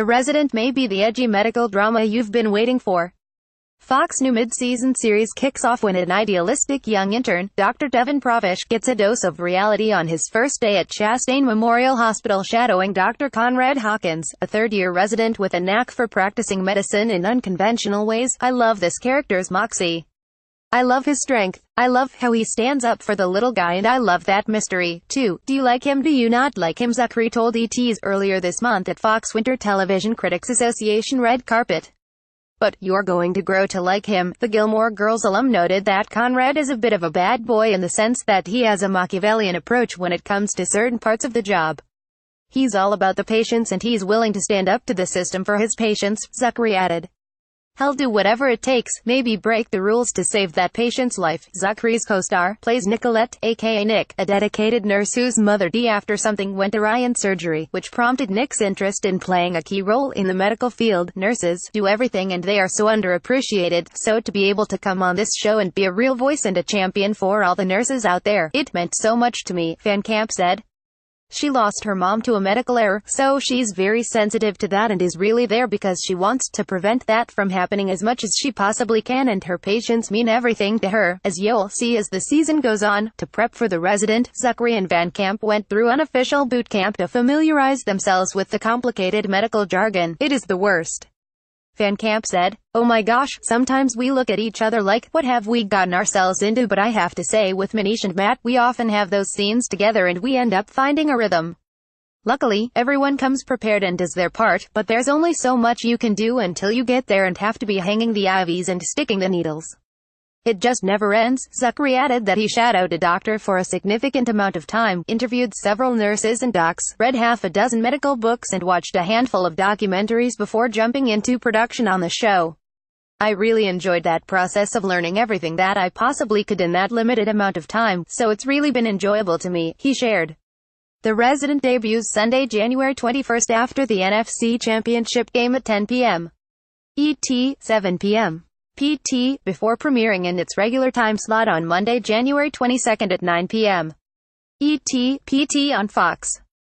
The Resident may be the edgy medical drama you've been waiting for. Fox new mid-season series kicks off when an idealistic young intern, Dr. Devon Pravesh, gets a dose of reality on his first day at Chastain Memorial Hospital shadowing Dr. Conrad Hawkins, a third-year resident with a knack for practicing medicine in unconventional ways. I love this character's moxie. I love his strength. I love how he stands up for the little guy, and I love that mystery, too. Do you like him? Do you not like him? Czuchry told ET's earlier this month at Fox Winter Television Critics Association red carpet. But you're going to grow to like him. The Gilmore Girls alum noted that Conrad is a bit of a bad boy in the sense that he has a Machiavellian approach when it comes to certain parts of the job. He's all about the patients and he's willing to stand up to the system for his patients, Czuchry added. He'll do whatever it takes, maybe break the rules to save that patient's life. Czuchry's co-star plays Nicolette, aka Nick, a dedicated nurse whose mother died after something went awry in surgery, which prompted Nick's interest in playing a key role in the medical field. Nurses do everything and they are so underappreciated, so to be able to come on this show and be a real voice and a champion for all the nurses out there, it meant so much to me, VanCamp said. She lost her mom to a medical error, so she's very sensitive to that and is really there because she wants to prevent that from happening as much as she possibly can, and her patients mean everything to her, as you'll see as the season goes on. To prep for The Resident, Czuchry and VanCamp went through unofficial boot camp to familiarize themselves with the complicated medical jargon. It is the worst. VanCamp said, "Oh my gosh, sometimes we look at each other like, what have we gotten ourselves into? But I have to say, with Manish and Matt, we often have those scenes together and we end up finding a rhythm. Luckily, everyone comes prepared and does their part, but there's only so much you can do until you get there and have to be hanging the IVs and sticking the needles. It just never ends." Czuchry added that he shadowed a doctor for a significant amount of time, interviewed several nurses and docs, read half a dozen medical books and watched a handful of documentaries before jumping into production on the show. "I really enjoyed that process of learning everything that I possibly could in that limited amount of time, so it's really been enjoyable to me," he shared. The Resident debuts Sunday, January 21st after the NFC Championship game at 10 p.m. ET, 7 p.m. PT, before premiering in its regular time slot on Monday, January 22nd at 9 p.m. ET, PT on Fox.